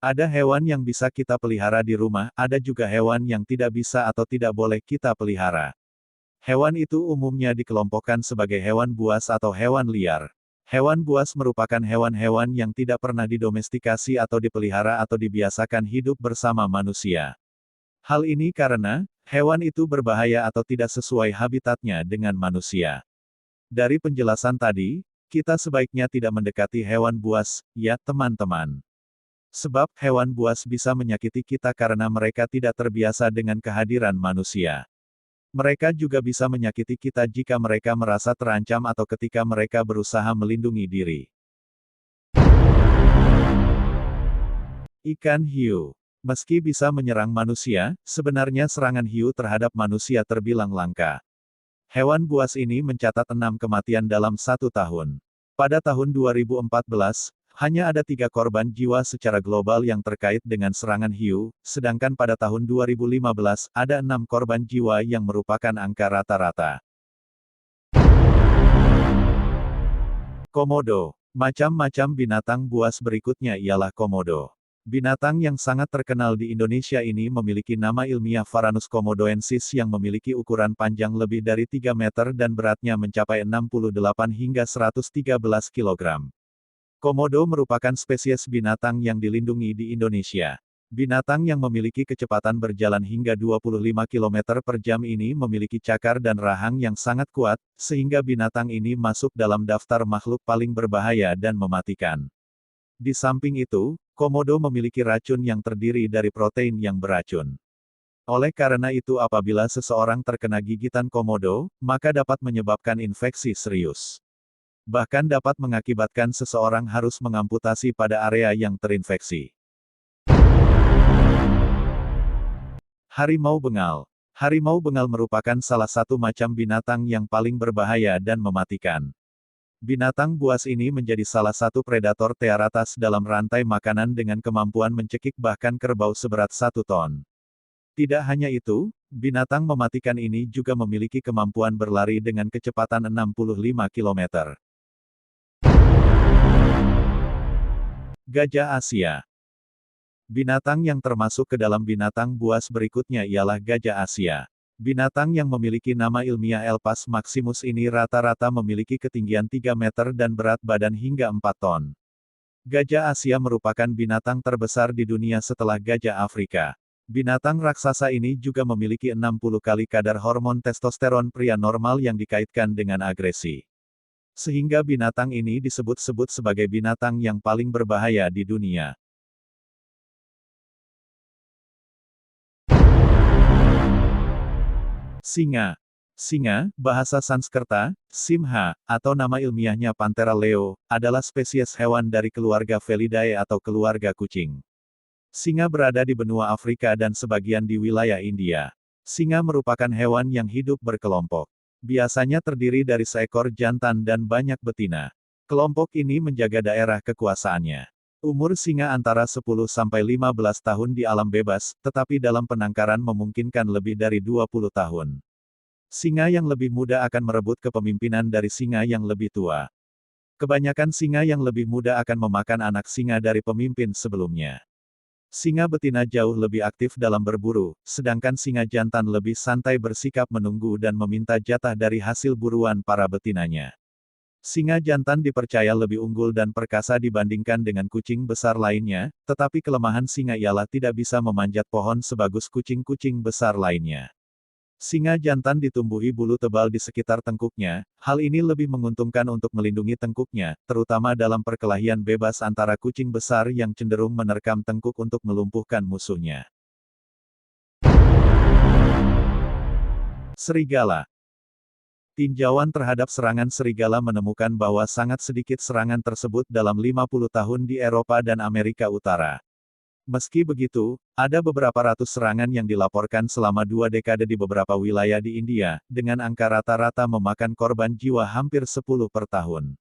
Ada hewan yang bisa kita pelihara di rumah, ada juga hewan yang tidak bisa atau tidak boleh kita pelihara. Hewan itu umumnya dikelompokkan sebagai hewan buas atau hewan liar. Hewan buas merupakan hewan-hewan yang tidak pernah didomestikasi atau dipelihara atau dibiasakan hidup bersama manusia. Hal ini karena, hewan itu berbahaya atau tidak sesuai habitatnya dengan manusia. Dari penjelasan tadi, kita sebaiknya tidak mendekati hewan buas, ya teman-teman. Sebab, hewan buas bisa menyakiti kita karena mereka tidak terbiasa dengan kehadiran manusia. Mereka juga bisa menyakiti kita jika mereka merasa terancam atau ketika mereka berusaha melindungi diri. Ikan hiu. Meski bisa menyerang manusia, sebenarnya serangan hiu terhadap manusia terbilang langka. Hewan buas ini mencatat 6 kematian dalam 1 tahun. Pada tahun 2014, hanya ada 3 korban jiwa secara global yang terkait dengan serangan hiu, sedangkan pada tahun 2015, ada 6 korban jiwa yang merupakan angka rata-rata. Komodo. Macam-macam binatang buas berikutnya ialah komodo. Binatang yang sangat terkenal di Indonesia ini memiliki nama ilmiah Varanus komodoensis yang memiliki ukuran panjang lebih dari 3 meter dan beratnya mencapai 68 hingga 113 kg. Komodo merupakan spesies binatang yang dilindungi di Indonesia. Binatang yang memiliki kecepatan berjalan hingga 25 km per jam ini memiliki cakar dan rahang yang sangat kuat, sehingga binatang ini masuk dalam daftar makhluk paling berbahaya dan mematikan. Di samping itu, komodo memiliki racun yang terdiri dari protein yang beracun. Oleh karena itu apabila seseorang terkena gigitan komodo, maka dapat menyebabkan infeksi serius. Bahkan dapat mengakibatkan seseorang harus mengamputasi pada area yang terinfeksi. Harimau bengal. Harimau bengal merupakan salah satu macam binatang yang paling berbahaya dan mematikan. Binatang buas ini menjadi salah satu predator teratas dalam rantai makanan dengan kemampuan mencekik bahkan kerbau seberat 1 ton. Tidak hanya itu, binatang mematikan ini juga memiliki kemampuan berlari dengan kecepatan 65 km. Gajah Asia. Binatang yang termasuk ke dalam binatang buas berikutnya ialah gajah Asia. Binatang yang memiliki nama ilmiah Elpas maximus ini rata-rata memiliki ketinggian 3 meter dan berat badan hingga 4 ton. Gajah Asia merupakan binatang terbesar di dunia setelah gajah Afrika. Binatang raksasa ini juga memiliki 60 kali kadar hormon testosteron pria normal yang dikaitkan dengan agresi. Sehingga binatang ini disebut-sebut sebagai binatang yang paling berbahaya di dunia. Singa. Singa, bahasa Sanskerta, Simha, atau nama ilmiahnya Panthera leo, adalah spesies hewan dari keluarga Felidae atau keluarga kucing. Singa berada di benua Afrika dan sebagian di wilayah India. Singa merupakan hewan yang hidup berkelompok. Biasanya terdiri dari seekor jantan dan banyak betina. Kelompok ini menjaga daerah kekuasaannya. Umur singa antara 10-15 tahun di alam bebas, tetapi dalam penangkaran memungkinkan lebih dari 20 tahun. Singa yang lebih muda akan merebut kepemimpinan dari singa yang lebih tua. Kebanyakan singa yang lebih muda akan memakan anak singa dari pemimpin sebelumnya. Singa betina jauh lebih aktif dalam berburu, sedangkan singa jantan lebih santai bersikap menunggu dan meminta jatah dari hasil buruan para betinanya. Singa jantan dipercaya lebih unggul dan perkasa dibandingkan dengan kucing besar lainnya, tetapi kelemahan singa ialah tidak bisa memanjat pohon sebagus kucing-kucing besar lainnya. Singa jantan ditumbuhi bulu tebal di sekitar tengkuknya, hal ini lebih menguntungkan untuk melindungi tengkuknya, terutama dalam perkelahian bebas antara kucing besar yang cenderung menerkam tengkuk untuk melumpuhkan musuhnya. Serigala. Tinjauan terhadap serangan serigala menemukan bahwa sangat sedikit serangan tersebut dalam 50 tahun di Eropa dan Amerika Utara. Meski begitu, ada beberapa ratus serangan yang dilaporkan selama 2 dekade di beberapa wilayah di India, dengan angka rata-rata memakan korban jiwa hampir 10 per tahun.